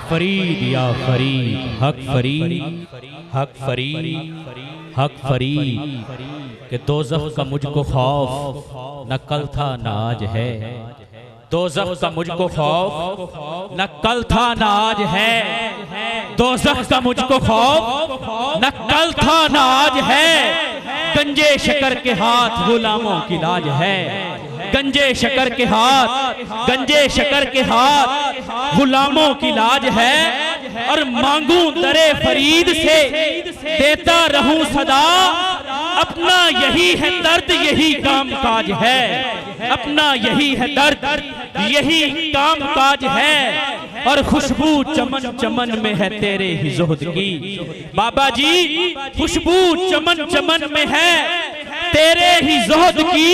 फरीद या फरीद, हक फरीद, हक फरीद, हक फरीद कि दोज़ख का मुझको खौफ न कल था न आज है। दोज़ख का मुझको खौफ न कल था न आज है। दोज़ख का मुझको खौफ न कल था न आज है। गंजे शकर के हाथ गुलामों की लाज है। गंजे शकर के हाथ, गंजे शकर के हाथ गुलामों की लाज है। और मांगू दरे फरीद से देता रहूं सदा, अपना यही है दर्द यही काम काज है। अपना यही है दर्द यही काम काज है। और खुशबू चमन चमन में है तेरे ही ज़ुहद की। बाबा जी खुशबू चमन चमन में है तेरे ही ज़ुहद की।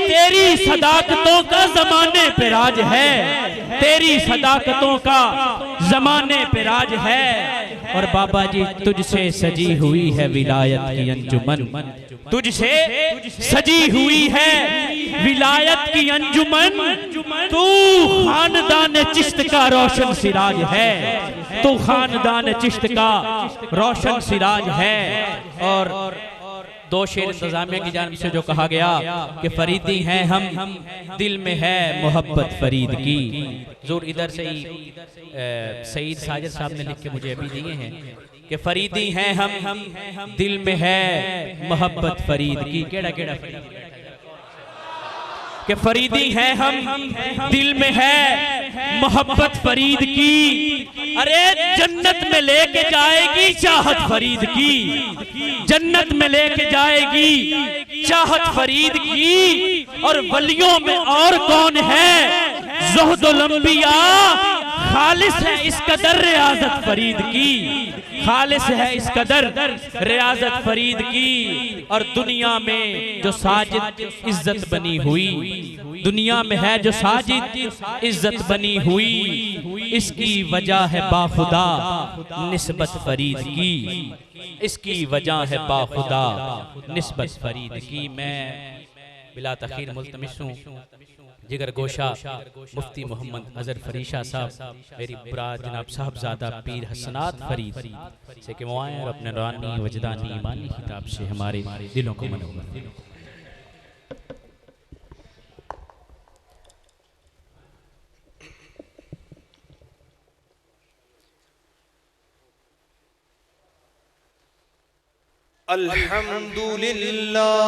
तेरी सदाकतों का जमाने पे राज है। तेरी सदाकतों का जमाने पे राज है। और बाबा जी तुझसे सजी हुई है विलायत की अंजुमन। तुझसे सजी हुई है विलायत की अंजुमन। तू खानदान चिश्त का रोशन सिराज है। तू खानदान चिश्त का रोशन सिराज है। और दो शेर इंतजामिया की जानिब से जो कहा गया कि फरीदी हैं हम, दिल में है मोहब्बत फरीद की। जोर इधर से ही सईद साजिद साहब ने लिख के मुझे अभी दिए हैं कि फरीदी हैं हम, दिल में है मोहब्बत फरीद की। केड़ा केड़ा फरीद कि फरीदी हैं हम, दिल में है मोहब्बत फरीद की। अरे जन्नत में लेके जाएगी चाहत फरीद की। जन्नत में लेके जाएगी चाहत फरीद की। और वलियों में और कौन है ज़ुहदुल अंबिया। खालिस है इस कदर रियाजत फरीद की। खालिस है इस कदर रियाजत फरीद की। और दुनिया में जो साजिद इज्जत बनी हुई, दुनिया में है जो साजिद इज्जत बनी हुई, इसकी वजह है बाखुदा निस्बत फरीद की। इसकी वजह है बाखुदा निस्बत फरीद की। मैं बिला तखीर मुल्तमिस हूँ जिगर गोशा मुफ्ती मोहम्मद अजहर फरीशा साहब, मेरी बुराद जनाब साहबजादा पीर हसनात फरीद से कि वो आए और अपने रानी वजदानी ईमानी किताब से हमारे दिलों को मनोवर। अल्हम्दुलिल्लाह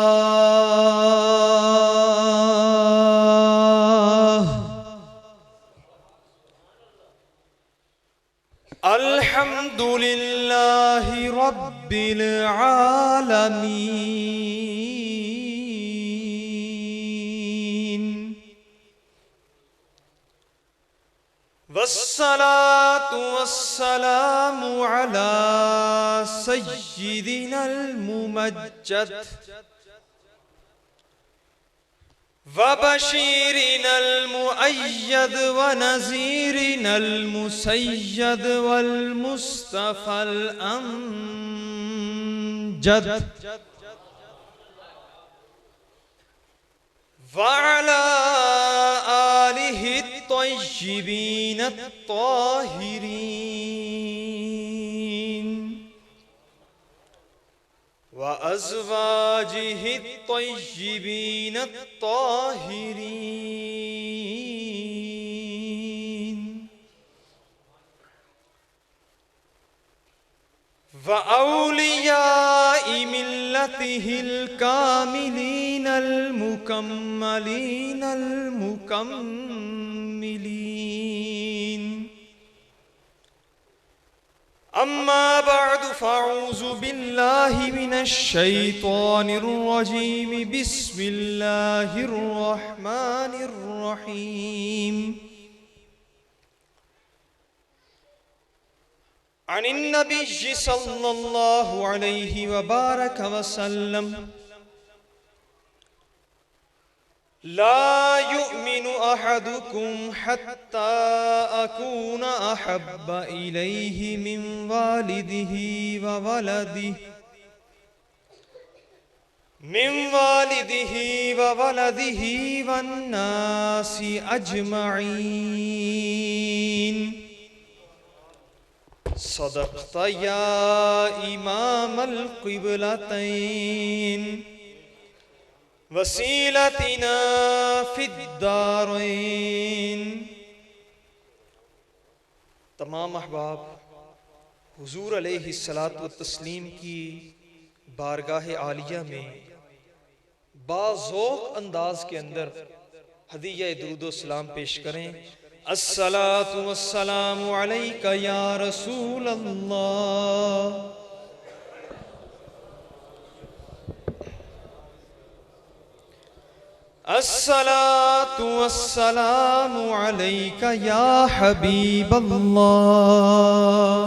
अल्हम्दुलिल्लाहि रब्बिल आलमीन। वस्सलातु वस्सलामु अला सय्यिदिनल मुमज्जद व बशीरिनल मुअय्यद व नज़ीरिनल मुसय्यद वल मुस्तफ़ल अमजद व अला आलिहि त्वय्यिबीन त्ताहिरीन व अज़वाजिहि त्वय्यिबीन त्ताहिरीन व औलियाइ मिल्लतिहिल कामिलीनल मुकम्मलीनल मुकम्मिलीन। अम्मा बअद फ़अऊज़ु बिल्लाहि मिनश शैतानिर रजीम। बिस्मिल्लाहिर रहमानिर रहीम। अनिन नबिय्यि सल्लल्लाहु अलैहि व बारक वसल्लम ला युमिनु अहदुकुम हत्ता अकून अहब्बा इलैहि मिन वालिदिही व वलदिही वन्नासि अजमईन। सदक़ता या इमामल क़िबलतैन वसीलतिना फिद्दारैन। तमाम अहबाब हुजूर अलैहिस्सलातु वत्तस्लीम की बारगाह आलिया में बाज़ौक़ अंदाज के अंदर हदीया दुरूद व सलाम पेश करें। अस्सलातु वस्सलामु अलैका या रसूल अल्लाह। अस्सलातु वस्सलामु अलैका या हबीब अल्लाह।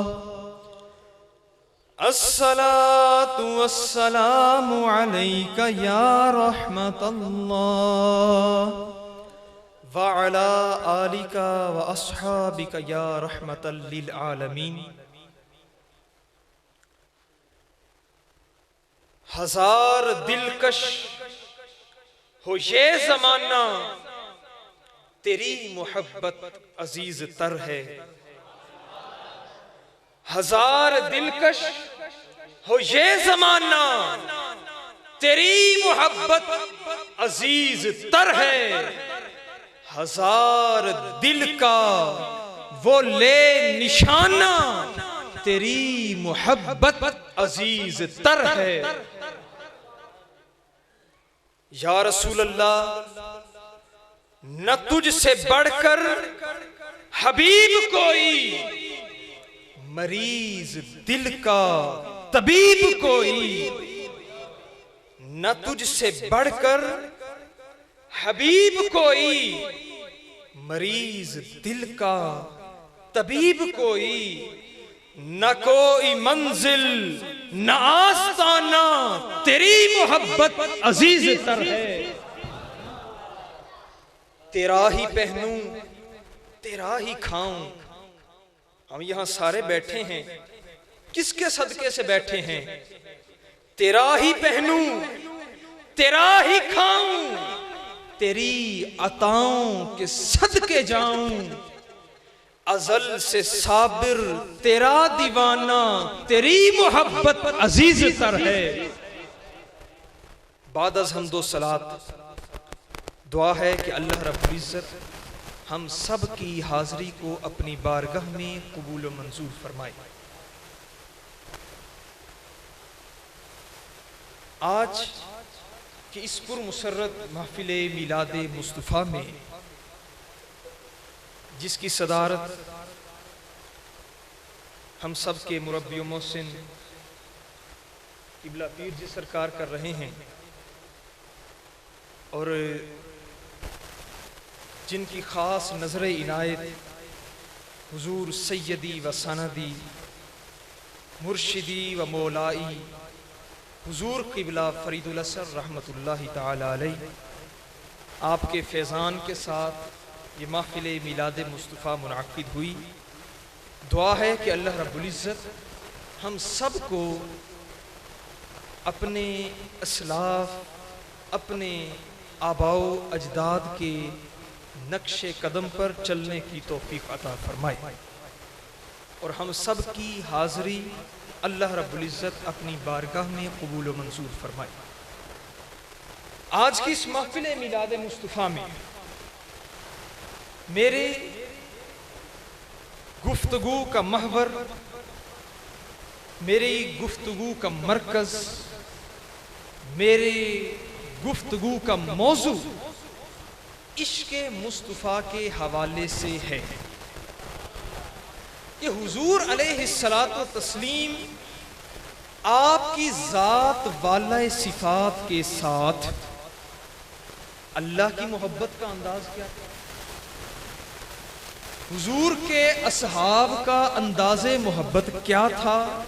अस्सलातु वस्सलामु अलैका या रहमत अल्लाह व अला आलिका व अस्हाबिका या रहमतल लिल आलमीन। हजार दिलकश हो ये जमाना, तेरी मोहब्बत अजीज तर है। हजार दिलकश हो ये जमाना, तेरी मोहब्बत अजीज तर है। हजार दिल का वो ले निशाना, तेरी मोहब्बत अजीज तर है। या रसूल अल्लाह, न तुझसे बढ़कर हबीब कोई, मरीज दिल का तबीब कोई। न तुझसे बढ़कर हबीब कोई, मरीज दिल का तबीब कोई। न कोई मंजिल न आस्ताना, तेरी मोहब्बत अजीज तर है। तेरा ही पहनूं तेरा ही खाऊं। हम यहां सारे बैठे हैं, किसके सदके से बैठे हैं? तेरा ही पहनूं तेरा ही खाऊं, तेरी अताओं के सदके जाऊं। अज़ल से साबिर तेरा दीवाना, तेरी मोहब्बत अजीज तर है। बाद अज़ हम्दो सलात दुआ है कि अल्लाह रब्बुल इज़्ज़त हम सब की हाज़री को अपनी बारगाह में कबूल व मंजूर फरमाए। आज कि इस पुरमुसर्रत महफिल मिलाद मुस्तफ़ा में जिसकी सदारत हम सब के मुरब्बी मोहसिन किबला पीर जी सरकार कर रहे हैं, और जिनकी ख़ास नज़र इनायत हुजूर सैयदी व सनदी मुर्शिदी व मौलाई हुजूर किबला फरीदुल असर रहमतुल्लाहि ताला अलैह, आपके फैज़ान के साथ ये महफिल मिलाद मुस्तफ़ा मुनाक़िद हुई। दुआ है कि अल्लाह रब्बुल इज़्ज़त हम सब को अपने असलाफ, अपने आबाओ अजदाद के नक्शे कदम पर चलने की तौफीक अता फरमाए, और हम सब की हाज़री अल्लाह रब्बुल इज़्ज़त अपनी बारगाह में कबूल व मंजूर फरमाए। आज की इस महफिल मिलाद मुस्तफ़ा में मेरे गुफ्तगू का महवर, मेरी गुफ्तगू का मरकज, मेरे गुफ्तगू का मौजू इश्क़े मुस्तफ़ा के हवाले से है। ये हुजूर अलैहिस्सलातु तस्लीम आपकी ज़ात वाला सिफ़ात के साथ अल्लाह की मोहब्बत का अंदाज क्या था? हुजूर के असहाब का अंदाज़े मोहब्बत क्या था?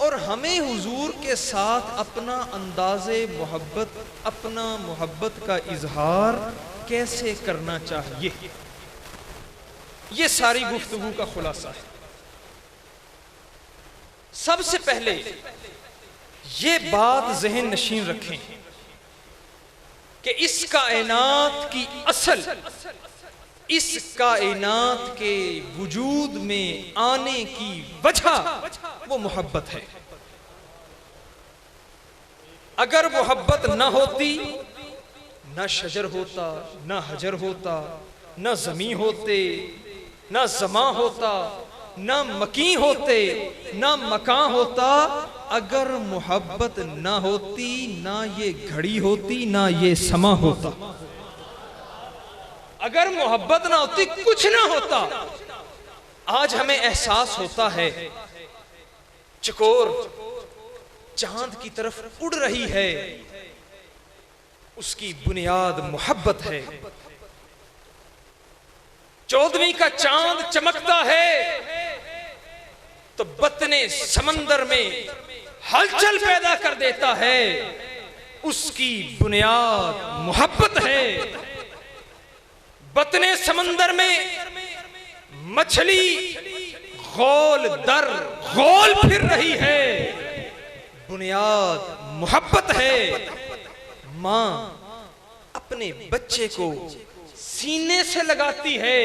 और हमें हुजूर के साथ अपना अंदाज़े मोहब्बत, अपना मोहब्बत का इजहार कैसे करना चाहिए, ये सारी गुफ्तगू का खुलासा है। सबसे पहले ये बात ज़हन नशीन रखें कि इस कायनात की असल इस कायनात के वजूद में आने की वजह वो मोहब्बत है। अगर मोहब्बत ना होती, ना शजर होता, ना हजर होता, ना जमी होते, ना जमा होता, ना मकी होते, ना मकान होता। अगर मोहब्बत ना होती, ना ये घड़ी होती, ना ये समा होता। अगर मोहब्बत ना होती, कुछ ना होता। आज हमें एहसास होता है चकोर चांद की तरफ उड़ रही है, उसकी बुनियाद मोहब्बत है। 14वीं का चांद चमकता है तो बतने समंदर में हलचल पैदा कर देता है, उसकी बुनियाद मोहब्बत है। बतने समंदर में मछली गोल दर गोल फिर रही है, बुनियाद मोहब्बत है। मां अपने बच्चे को सीने से लगाती है,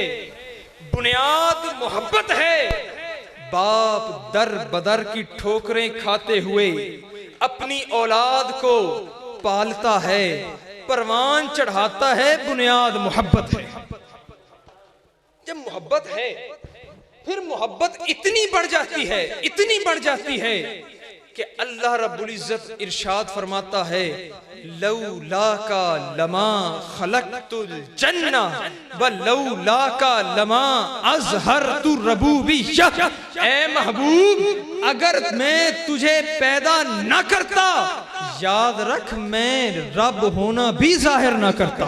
बुनियाद मोहब्बत है। बाप दर बदर की ठोकरें खाते हुए अपनी औलाद को पालता है, परवान चढ़ाता है, बुनियाद मोहब्बत है। जब मोहब्बत है फिर मोहब्बत इतनी बढ़ जाती है, इतनी बढ़ जाती है कि अल्लाह रब्बुल इज्जत इरशाद फरमाता है, लौला का लमा खलक़तुल जन्ना व लौला का लमा अज़हरतु रबूबिय्यह। ऐ महबूब, अगर मैं तुझे पैदा ना करता, याद रख मैं रब होना भी जाहिर ना करता।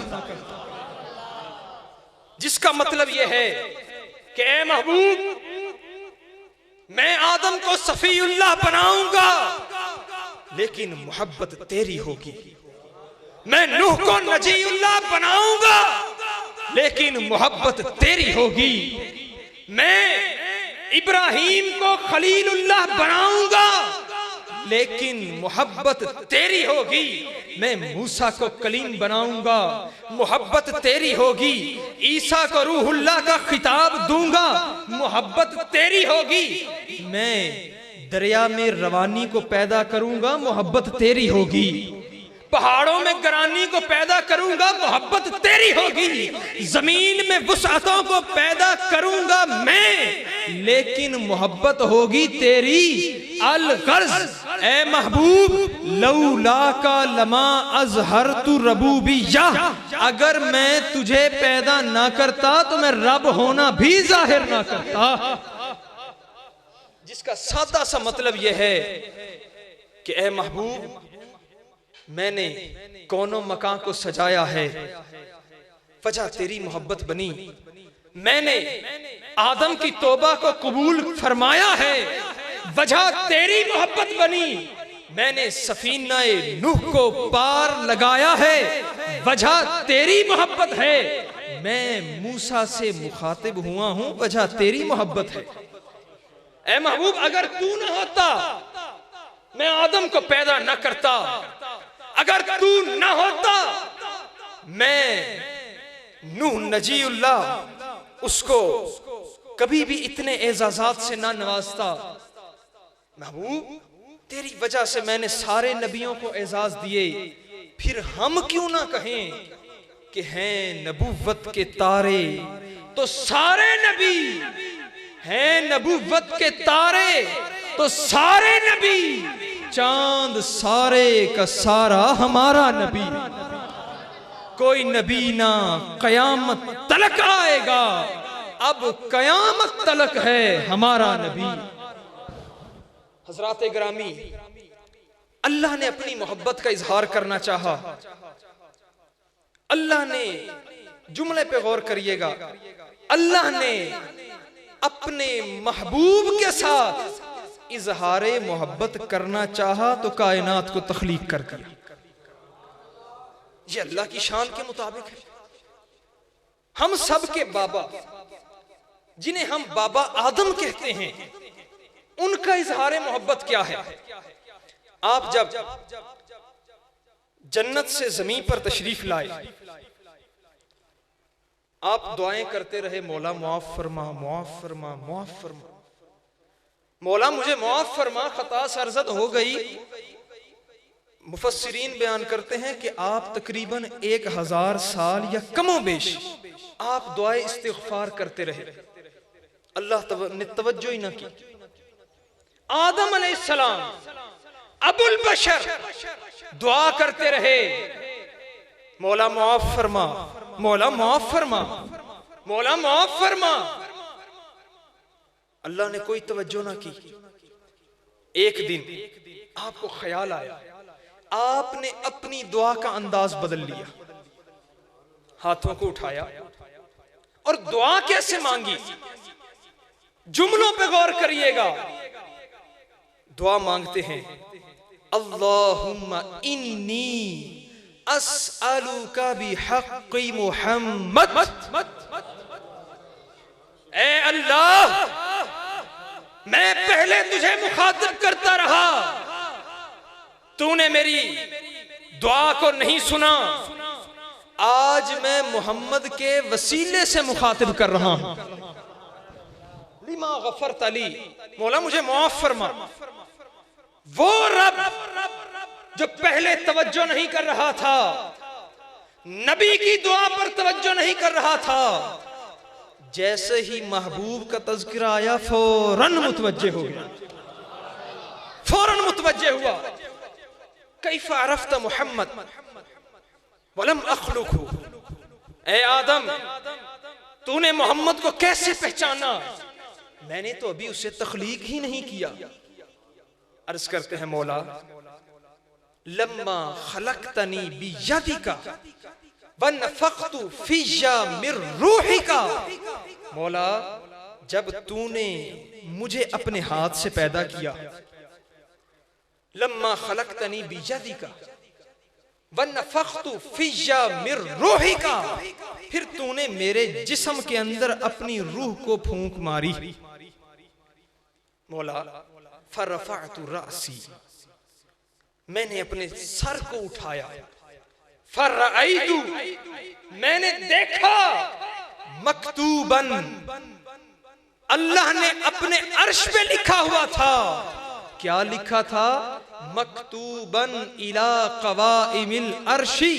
जिसका मतलब यह है कि ऐ महबूब, मैं आदम को सफीउल्लाह बनाऊंगा लेकिन मोहब्बत तेरी होगी। मैं नूह को नजीउल्लाह बनाऊंगा लेकिन मोहब्बत तेरी होगी। मैं इब्राहीम को खलीलुल्लाह बनाऊंगा लेकिन मोहब्बत तेरी होगी। मैं मूसा को कलीम बनाऊंगा, मोहब्बत तेरी होगी। ईसा को रूहुल्लाह का खिताब दूंगा, मोहब्बत तेरी होगी। मैं दरिया में रवानी को पैदा करूंगा, मोहब्बत तेरी होगी। पहाड़ों में गरानी को पैदा करूंगा, मोहब्बत तेरी होगी। जमीन में वुसअतों को पैदा करूंगा मैं, लेकिन मोहब्बत होगी तेरी। अल गर्ज ए महबूब, लौला का लमा अज़हरतु रबूबिय्यह। अगर मैं तुझे पैदा ना करता तो मैं रब होना भी जाहिर ना करता। जिसका सादा सा मतलब यह है कि ए महबूब, मैंने कौनो मकान को सजाया है, वजह तेरी मोहब्बत बनी। मैंने आदम की तौबा को कबूल फरमाया है, वजह तेरी मोहब्बत बनी। मैंने सफीनाए नूह को पार लगाया है, वजह तेरी मोहब्बत है। मैं मूसा से मुखातिब हुआ हूं, वजह तेरी मोहब्बत है। ऐ महबूब, अगर तू ना होता, मैं आदम को पैदा न करता। अगर तू ना होता, मैं नूह नजीउल्लाह उसको कभी भी इतने एजाजात से ना नवाजता। महबूब, तेरी वजह से मैंने सारे नबियों को एजाज दिए, फिर हम क्यों ना कहें कि हैं नबूवत के तारे। तो सारे नबी हैं नबूवत के तारे, तो सारे नबी, चांद सारे का सारा हमारा नबी। कोई नबी ना कयामत तलक आएगा, अब कयामत तलक है हमारा नबी। हजरात ग्रामी, अल्लाह ने अपनी मोहब्बत का इजहार करना चाहा। अल्लाह ने, जुमले पे गौर करिएगा, अल्लाह ने अपने महबूब के साथ इजहारे मोहब्बत करना चाहा तो कायनात को तख्लीक कर दिया। ये अल्लाह की शान के मुताबिक है। हम सब के बाबा, जिन्हें हम बाबा आदम कहते हैं, उनका इजहारे मोहब्बत क्या है? आप जब जन्नत से जमीन पर तशरीफ लाए, आप दुआएं करते रहे, मौला मुआफ फरमा, मुआफ फरमा, मुआफ फरमा, मौला मुझे मुआफ फरमा, खता सरजद हो गई। मुफस्सिरीन बयान करते हैं कि आप तकरीबन 1000 साल या कमो बेश आप दुआए इस्तिग़फ़ार करते रहे, अल्लाह ने तवज्जो ही ना की। आदम अलैहिस्सलाम अबुल बशर दुआ करते रहे, मौला मुआफ फरमा, मौला मुआफ फरमा, मौला मुआफ फरमा, अल्लाह ने कोई तवज्जो ना की। एक दिन आपको ख्याल आया, आपने अपनी दुआ का अंदाज बदल लिया, हाथों को उठाया और दुआ कैसे मांगी, जुमलों पे गौर करिएगा। दुआ मांगते हैं, अल्लाहुम्मा इन्नी अस्अलुका बिहक़्क़ि मुहम्मद, ए अल्लाह मैं पहले तुझे मुखातिब करता रहा, तूने मेरी दुआ को नहीं सुना, आज मैं मोहम्मद के वसीले से मुखातिब कर रहा हूं। लिमा गफरत अली, मौला मुझे मुआफ फरमा। वो रब जो पहले तवज्जो नहीं कर रहा था, नबी की दुआ पर तवज्जो नहीं कर रहा था, जैसे ही महबूब का तज़किरा आया फौरन मुतवज्जे हो गया, फौरन मुतवज्जे हुआ। कैफ़ अरफ़्त मुहम्मद वलम अख़्लुक़हु, ए आदम तूने मोहम्मद को कैसे पहचाना, मैंने तो अभी उसे तख्लीक ही नहीं किया। अर्ज करते हैं, मौला लम्मा खलक़तनी बियदिका वनफ़ख़्तु फ़िय्या मिर रूहिका, मौला जब तूने मुझे अपने हाथ से पैदा किया, लम्मा खलक़तनी बियदिका वनफ़ख़्तु फ़िय्या मिर रूहिका, फिर तूने मेरे जिस्म के अंदर अपनी रूह को फूंक मारी। मौला फ़रफ़अतु रअसी, मैंने अपने सर को उठाया, फ़रअयतु, मैंने देखा, मकतूबन, अल्लाह ने अपने अर्श पे लिखा हुआ था। क्या लिखा था? मकतूबन इला क़वाइमिल अर्शी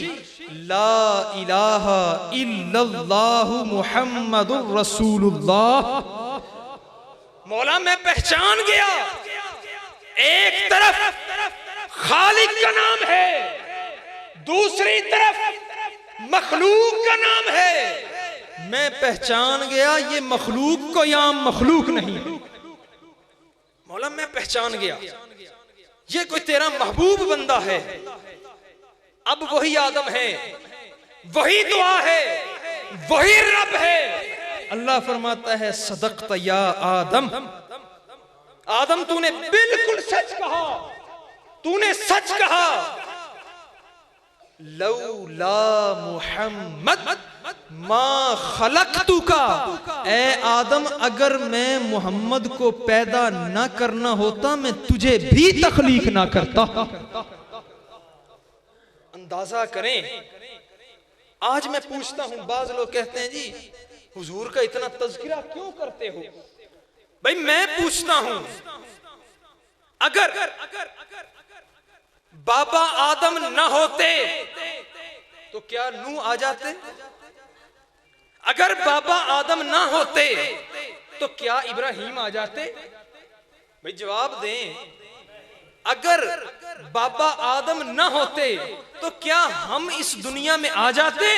ला इलाहा इल्लल्लाहु मुहम्मदुर रसूलुल्लाह। मौला मैं पहचान गया, एक तरफ खालिक का नाम है, दूसरी तरफ मखलूक का नाम है। मैं पहचान गया ये मखलूक को या मखलूक नहीं, मौला मैं पहचान गया ये कोई तेरा महबूब बंदा है। अब वही आदम है, वही दुआ है, वही रब है। अल्लाह फरमाता है, सदक़त या आदम, आदम तूने बिल्कुल सच कहा, तूने सच कहा। लौला मुहम्मद मा खलक़तुका, ए आदम अगर मैं मोहम्मद को पैदा ना करना होता मैं तुझे भी तख्लीक ना करता। अंदाजा करें, आज मैं पूछता हूं, बाज लोग कहते हैं जी हुजूर का इतना तज़किरा क्यों करते हो? भाई मैं पूछता हूं, अगर बाबा आदम न होते तो क्या नूह आ जाते? अगर बाबा आदम ना होते तो क्या इब्राहिम आ जाते? भाई जवाब दें। अगर बाबा आदम ना होते तो क्या हम इस दुनिया में आ जाते?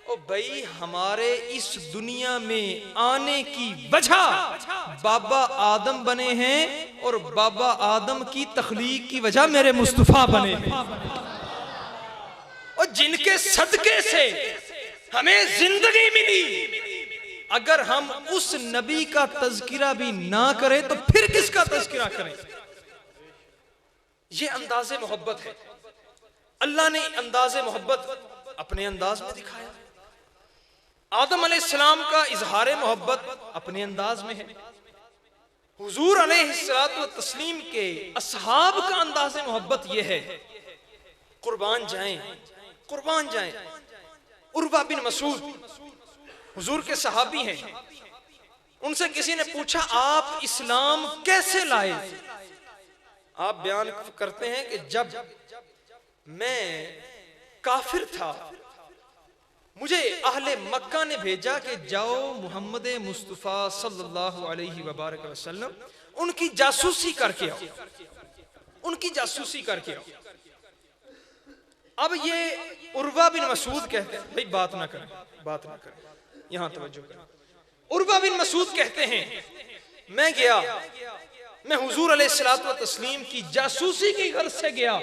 ओ भाई हमारे इस दुनिया में आने की वजह बाबा आदम बने हैं और बाबा आदम की तख्लीक की वजह मेरे मुस्तफा बने हैं, और जिनके सदके से हमें जिंदगी मिली। अगर हम उस नबी का तज़किरा भी ना करें तो फिर किसका तज़किरा करें? ये अंदाज़े मोहब्बत है। अल्लाह ने अंदाज़े मोहब्बत अपने अंदाज में दिखाया। आदम अलैहिस्सलाम का इजहार मोहब्बत अपने अंदाज में है। हुजूर अलैहिस्सलातु व तस्लीम के असहाब का अंदाज़े मोहब्बत यह है, कुर्बान जाएं, कुर्बान जाएं। उर्वा बिन मसूद हुजूर के सहाबी हैं, उनसे किसी ने पूछा आप इस्लाम कैसे लाए? आप बयान करते हैं कि जब मैं काफिर था मुझे अहले मक्का ने भेजा कि जाओ मोहम्मद मुस्तफ़ा सल्लल्लाहु अलैहि वसल्लम उनकी जासूसी करके आओ, उनकी जासूसी करके आओ। अब ये उर्वा बिन मसूद कहते हैं, भाई बात ना करें, बात ना करें, यहां तवज्जो करें। उर्वा बिन मसूद कहते हैं मैं गया, मैं हुजूर अलैहिस्सलातु व तस्लीम की जासूसी की गर्ज से गया।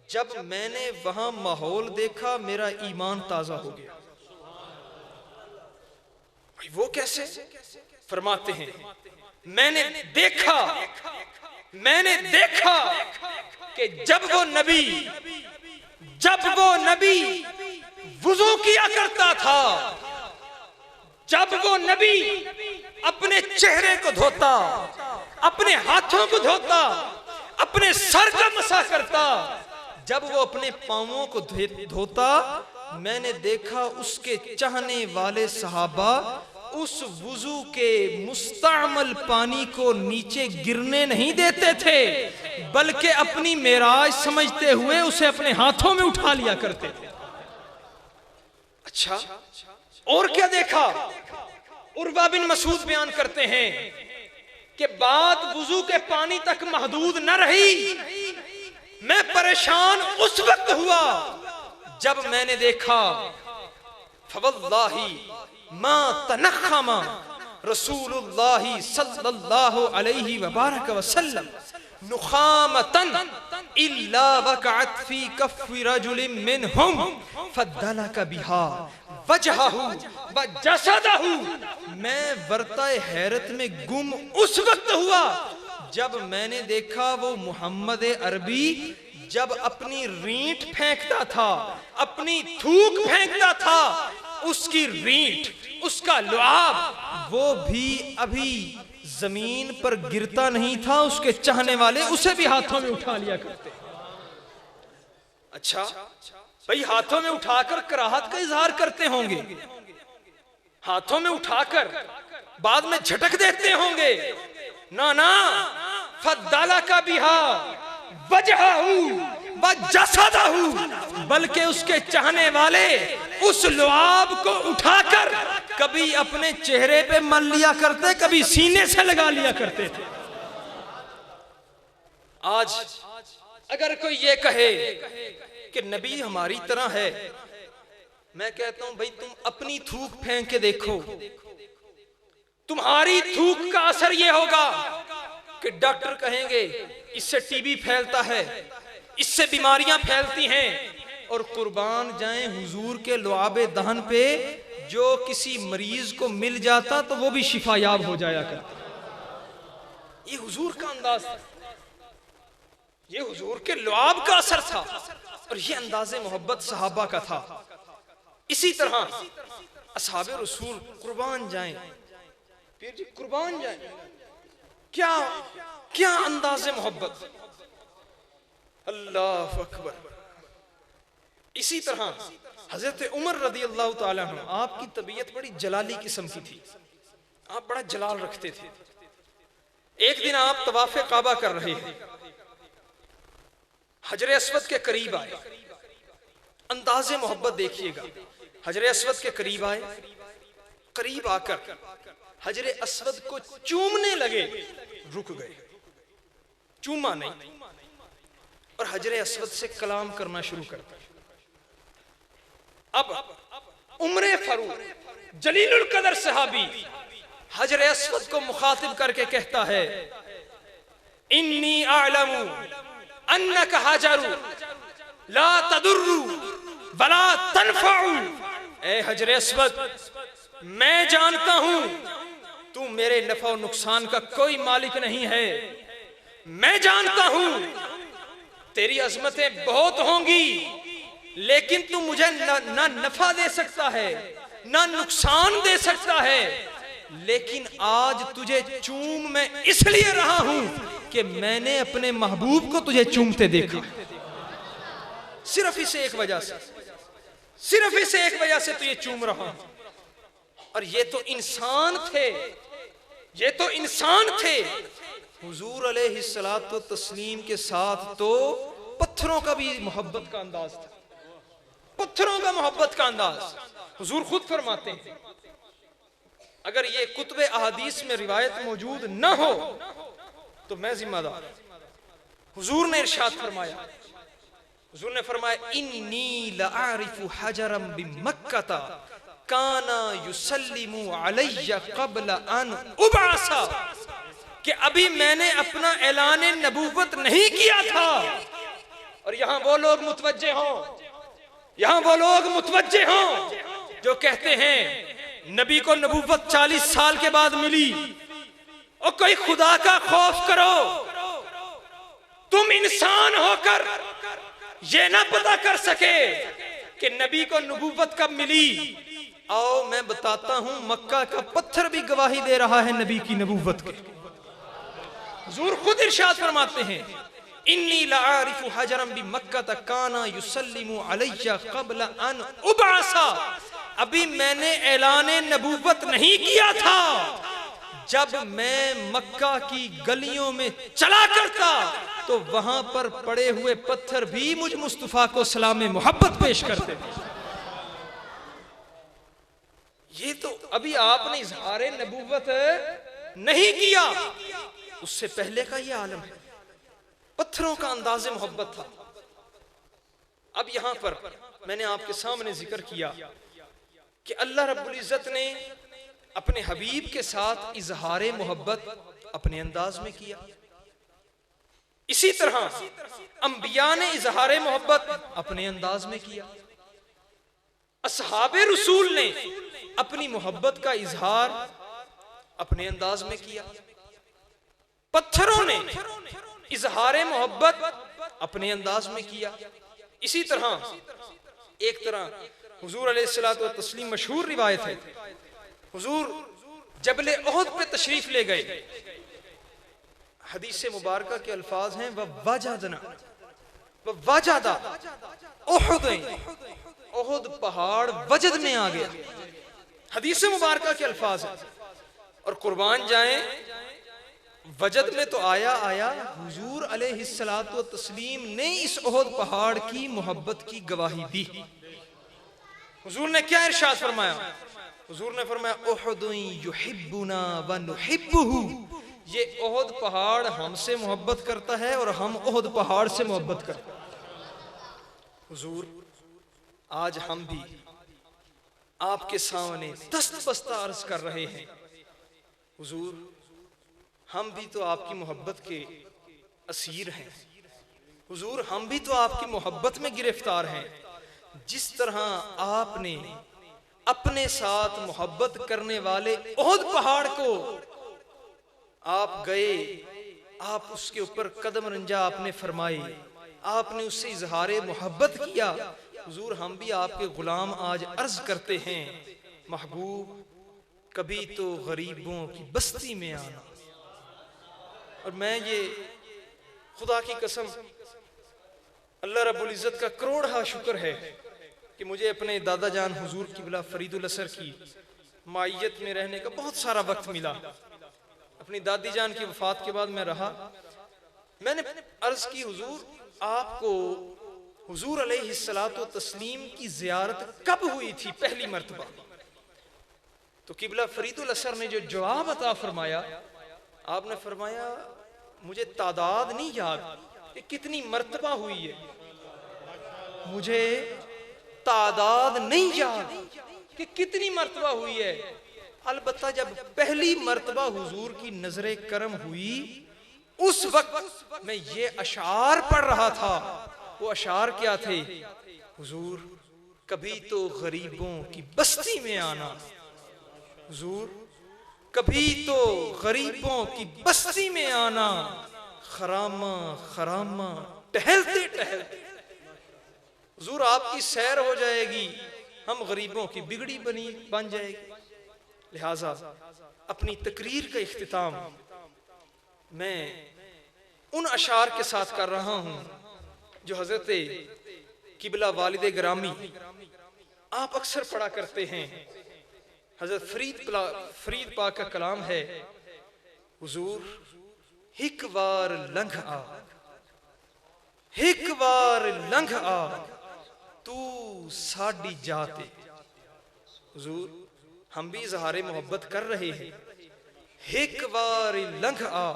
जब मैंने वहां माहौल देखा मेरा ईमान ताजा हो गया। भाई वो कैसे? फरमाते हैं मैंने देखा कि जब वो नबी वुजू किया करता था, जब वो नबी अपने चेहरे को धोता, अपने हाथों को धोता, अपने सर का मसा करता, जब वो अपने पांवों को धोता, मैंने देखा उसके चाहने वाले सहाबा उस वुजू के मुस्तअमल पानी को नीचे गिरने नहीं देते थे, बल्कि अपनी मेराज समझते हुए उसे अपने हाथों में उठा लिया करते थे। अच्छा, और क्या देखा? उर्वा बिन मसूद बयान करते हैं कि बात वुजू के पानी तक महदूद न रही, मैं परेशान उस वक्त हुआ जब मैंने देखा फवल्लाही मा तनख्खमा रसूलुल्लाही सल्लल्लाहु अलैहि वसल्लम नुखामतन इल्ला वक़अत फी कफ़्फ़ि रजुलिन मिनहुम फद्दलक बिहा वजहहु व जसदहु। मैं वर्ताए हैरत में गुम उस वक्त हुआ जब मैंने देखा वो मोहम्मद अरबी जब अपनी रींठ फेंकता था, अपनी थूक फेंकता था, उसकी रींठ, उसका लुआब वो भी अभी जमीन पर गिरता नहीं था, उसके चाहने वाले उसे भी हाथों में उठा लिया करते। अच्छा भाई, हाथों में उठाकर कराहत का इजहार करते होंगे, हाथों में उठाकर बाद में झटक देते होंगे। ना ना, फद्दाला का बिहा वजहहु व जसदहु, बल्कि उसके चाहने वाले उस लुआब को उठाकर कभी अपने चेहरे पे मल लिया करते, कभी सीने से लगा लिया करते थे। आज अगर कोई ये कहे कि नबी हमारी तरह है, मैं कहता हूं भाई तुम अपनी थूक फेंक के देखो, तुम्हारी थूक का असर यह होगा कि डॉक्टर कहेंगे इससे टीबी फैलता है, इससे बीमारियां फैलती हैं, और कुर्बान जाएं हुजूर के लुआबे दहन पे जो किसी मरीज को मिल जाता तो वो भी शिफायाब हो जाया करता। ये हुजूर का अंदाज था, ये हुजूर के लुआब का असर था, और ये अंदाज़े मोहब्बत सहाबा का था। इसी तरह असहाबे रसूल कुर्बान जाएं, पीर जी कुर्बान जाएं, क्या क्या अंदाज़े मोहब्बत, अल्लाह अकबर। इसी तरह हजरत उमर रदी अल्लाह ताला अन्हु, आपकी तबीयत बड़ी जलाली किस्म की थी, आप बड़ा जलाल रखते थे। एक दिन आप तवाफ़े काबा कर रहे हैं, हजरे अस्वद के करीब आए, अंदाज़े मोहब्बत देखिएगा, हजरे अस्वद के करीब आए, करीब आकर हजरे अस्वद को चूमने लगे, रुक गए, चूमा नहीं, और हजरे अस्वद से कलाम करना शुरू कर दिया। अब उमरे फारूक जलीलुल कदर सहाबी हजरे अस्वद को मुखातिब करके कहता है, इन्नी आलमू अन्नका हजरु ला तदुर्रु वला तनफउ। ए हजरे अस्वद, मैं जानता हूं तू मेरे नफा और नुकसान का कोई मालिक नहीं है, मैं जानता हूं तेरी अजमतें बहुत होंगी, लेकिन तू मुझे ना नफा दे सकता है ना नुकसान दे सकता है, लेकिन आज तुझे चूम मैं इसलिए रहा हूं कि मैंने अपने महबूब को तुझे चूमते देखा, सिर्फ इसे एक वजह से। सिर्फ इस एक वजह से तो ये चूम रहा हूं। और ये तो इंसान थे, ये तो इंसान थे। हुजूर अलैहिस्सलातु तस्लीम के साथ तो पत्थरों का भी मोहब्बत का अंदाज था, पत्थरों का मोहब्बत का अंदाज। हुजूर खुद फरमाते हैं, अगर ये कुतुब अहादीस में रिवायत मौजूद न हो तो मैं जिम्मेदार। हुजूर ने इरशाद फरमाया, हुजूर ने फरमाया, इन्नी लआरिफु हजरम बिमक्का काना युसल्लिमु अलैया क़ब्ल अन उबअसा, कि अभी मैंने अपना ऐलान नबूवत नहीं किया था। और यहां वो लोग मुतवज्जे हों, यहां वो लोग मुतवज्जे हों जो कहते हैं नबी को नबूवत 40 साल के बाद मिली। और कोई खुदा का खौफ करो, तुम इंसान होकर ये ना पता कर सके कि नबी को नबूवत कब मिली। आओ मैं बताता हूं, मक्का का पत्थर भी गवाही दे रहा है नबी की नबूवत के। हुजूर खुद इरशाद फरमाते हैं, इन्नी लआरिफु हजरम बिमक्का काना युसल्लिमु अलैया क़ब्ल अन उबअसा, अभी मैंने ऐलान नबूवत नहीं किया था। जब मैं मक्का की गलियों में चला करता तो वहां पर पड़े हुए पत्थर भी मुझ मुस्तफा को सलाम मोहब्बत पेश करते थे। ये तो अभी आपने इजहार नबूवत नहीं किया, उससे पहले का ये आलम है। पत्थरों का अंदाज़े मोहब्बत था। अब यहां पर मैंने आपके सामने जिक्र किया कि अल्लाह रब्बुल इज्जत ने अपने हबीब के साथ इजहार मोहब्बत अपने अंदाज में किया। इसी तरह अंबिया ने इजहार मोहब्बत अपने अंदाज में किया। असहाबे रसूल ने अपनी मोहब्बत का इजहार अपने अंदाज में किया। पत्थरों ने इजहार मोहब्बत अपने अंदाज में किया। इसी तरह एक तरह हुजूर अलैहिस्सलातु व तस्लीम मशहूर रिवायत है, हुजूर जबले ओहद पे तशरीफ ले गए। हदीस मुबारका के अल्फाज हैं, ववाजदना ववाजदा ओहद, ओहद पहाड़ वजद में आ गया। हदीस मुबारका के अल्फाज हैं। और कुर्बान जाएं, वजद में तो आया आया, हुजूर अलैहिस्सलातु व तस्लीम ने इस ओहद पहाड़ की मोहब्बत की गवाही दी। हुजूर ने क्या इरशाद फरमाया? हुजूर ने फरमाया, ओहदुन युहिब्बुना व नुहिब्बुहु, ये ओहद पहाड़ हमसे मोहब्बत करता है और हम ओहद पहाड़ से मोहब्बत करते हैं। हुजूर आज हम भी आपके सामने दस्त बस्ता अर्ज कर रहे हैं, हुजूर हम भी तो आपकी मोहब्बत के असीर हैं। हुजूर हम भी तो आपकी मोहब्बत में गिरफ्तार हैं। जिस तरह आपने अपने साथ मोहब्बत करने वाले ओहद पहाड़ को आप गए, आप उसके ऊपर कदम रंजा आपने फरमाए, आपने उससे इजहार मोहब्बत किया। हुजूर हम भी आपके गुलाम आज अर्ज करते हैं, महबूब कभी तो गरीबों की बस्ती में आना। और मैं ये खुदा की कसम, अल्लाह रब्बुल इज्जत का करोड़ा शुक्र है कि मुझे अपने दादा जान हुजूर किबला फरीदुल असर की मायत में रहने का बहुत सारा वक्त मिला। अपनी दादी जान की वफात के बाद मैं रहा। मैंने अर्ज की, हुजूर आपको हुजूर अलैहिस्सलातु तस्लीम की जियारत कब हुई थी पहली मर्तबा? तो किबला फरीदुल असर ने जो जवाब अता फरमाया, आपने फरमाया मुझे तादाद नहीं याद कि कितनी मर्तबा हुई है, मुझे तादाद नहीं याद कि कितनी मर्तबा हुई है। अलबत्ता जब पहली मर्तबा हुजूर की नजरे करम हुई, उस वक्त मैं ये अशार पढ़ रहा था। वो अशार क्या थे? हुजूर कभी तो गरीबों की बस्ती में आना, हुजूर कभी तो गरीबों की बस्ती में आना, खरामा खरामा टहलते टहलते हुजूर आपकी सैर हो जाएगी, हम गरीबों की बिगड़ी बन जाएगी। लिहाजा अपनी तकरीर का इख्तिताम मैं उन अशार के साथ कर रहा हूं जो हजरत किबला वालिद ग्रामी आप अक्सर पढ़ा करते हैं, हजरत फरीद पाक का कलाम है, हुजूर हिक वार लंघ आ, हिक वार लंघ आ तू साडी जाते। हुजूर हम भी इजहारे मोहब्बत कर रहे हैं, हिक वार लंघ आ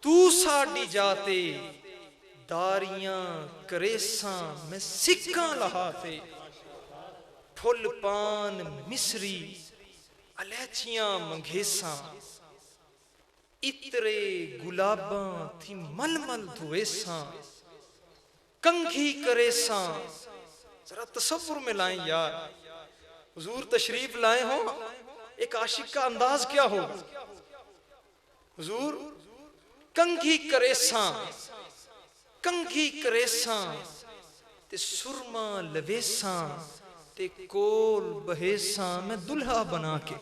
तू साडी जाते, दारियां करेसां मैं सिक्का लहाते, फुल पान मिसरी अलैचियां मंगेसां, इतरे गुलाबां थी मलमल धुएसां, कंघी करेसां। जरा तसव्वुर में लाएं यार, हुजूर तशरीफ लाए हो, एक आशिक का अंदाज क्या होगा। हुजूर कंघी करेसां, कंघी करेसां ते सुरमा लवेसां ते कोल बहेसां मैं दुल्हा बना के।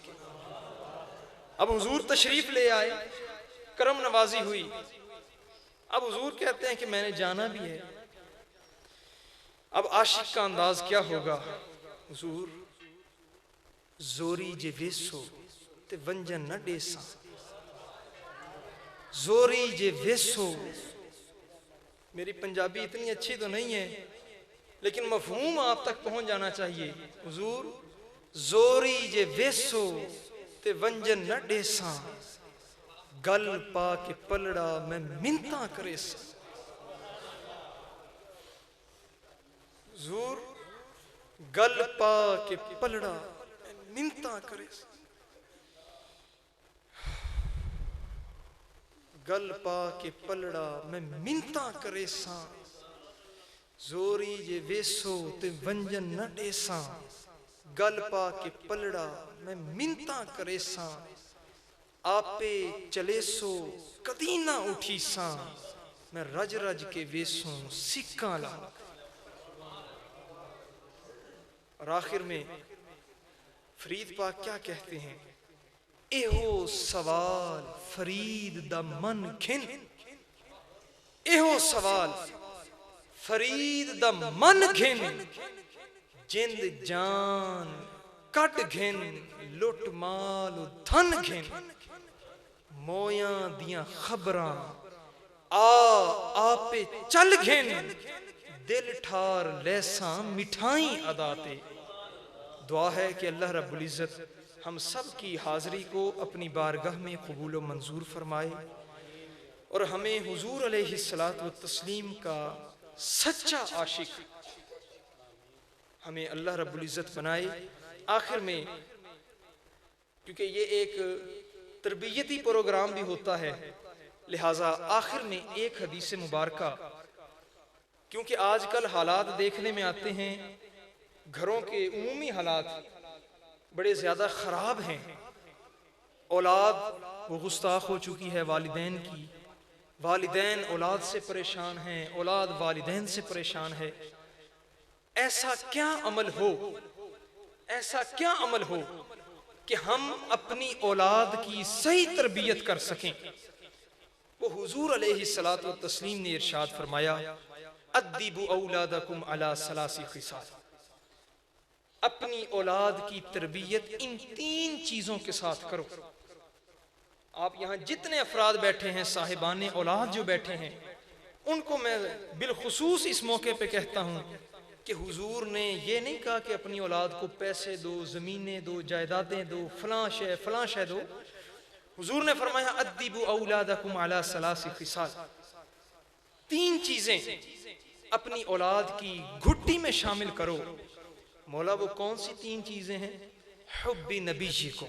अब हुजूर तशरीफ ले आए, करम नवाजी हुई। अब हुजूर कहते हैं कि मैंने जाना भी है। अब आशिक का अंदाज क्या होगा। हुजूर जोरी जे वेसो ते वंजन न डेसा, जोरी जे वेसो। मेरी पंजाबी इतनी अच्छी तो नहीं है, लेकिन मफहूम आप तक पहुंच जाना चाहिए। हुजूर जोरी जे वेसो ते वंजन न डेसा, गल पा के पलड़ा मैं मिन्ता करेसा। हुजूर गल पा के पलड़ा मैं मिन्ता करेसा, गल पा के पलड़ा मैं मिन्ता करेसा, जोरी जे वेसो ते वंजन न डेसा, गल पा के पलड़ा मैं मिन्ता करेसा, आपे चले सो कदी ना उठी सा, मैं रज रज के वेसों सिक्का ला। और आखिर में फरीद पाक क्या कहते हैं, एहो सवाल फरीद दा मन खिन, एहो सवाल फरीद दा मन घिन, जिंद जान कट घिन, लुट माल धन घिन, मोयां दियां खबरां आपे चल घिन, दिल ठार लैसा मिठाई अदाते। दुआ है कि अल्लाह रब्बुल इज़्ज़त हम सब की हाज़री को अपनी बारगाह में कबूल व मंजूर फरमाए और हमें हुजूर अलैहिस्सलातु व तस्लीम का सच्चा आशिक हमें अल्लाह रब्बुल इज़्ज़त बनाए। आखिर में, क्योंकि ये एक तरबियती प्रोग्राम भी होता है, लिहाजा आखिर में एक हदीस मुबारका, क्योंकि आजकल हालात देखने में आते हैं, घरों के उमूमी हालात बड़े ज़्यादा ख़राब हैं। औलाद वो गुस्ताख हो चुकी है वालिदैन की, वालिदैन औलाद से परेशान हैं, औलाद वालिदैन से परेशान है। ऐसा क्या अमल हो, ऐसा क्या अमल हो कि हम अपनी औलाद की सही तरबियत कर सकें। वो हुजूर अलैहिस्सलातु व तस्लीम ने इरशाद फरमाया, अद्दिबु औलादकुम अला सलासी खिसाल, अपनी औलाद की तरबियत इन 3 चीज़ों के साथ करो। आप यहाँ जितने अफराद बैठे हैं, साहिबाने औलाद जो बैठे हैं, उनको मैं बिलखुसूस इस मौके पे कहता हूँ कि हुजूर ने ये नहीं कहा कि अपनी औलाद को पैसे दो, ज़मीनें दो, जायदादें दो, फलां शय दो। हुजूर ने फरमाया अद्दिबु औलादकुम अला सलासी खिसाल, 3 चीज़ें अपनी औलाद की घुट्टी में शामिल करो। मौला वो कौन सी 3 चीज़ें हैं? हुब्बी नबीजी को,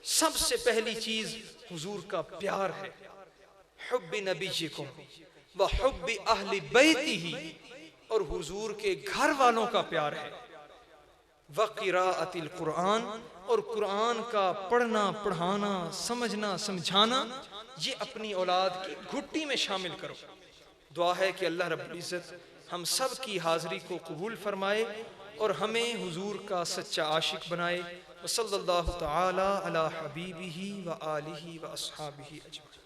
सबसे पहली चीज हुजूर का प्यार है, हुब्बी नबीजी को, व हुब्बी अहली बैतिही, और हुजूर के घर वालों का प्यार है, व क़िराअतिल कुरान, और कुरान का पढ़ना पढ़ाना, समझना समझाना, ये अपनी औलाद की घुट्टी में शामिल करो। दुआ है कि अल्लाह रब्बुल इज़्ज़त हम सब की हाज़री को कबूल फरमाए और हमें हुजूर का सच्चा आशिक बनाए। वसल्लल्लाहु तआला अला हबीबिही व आलिही व अस्हाबिही अजमईन।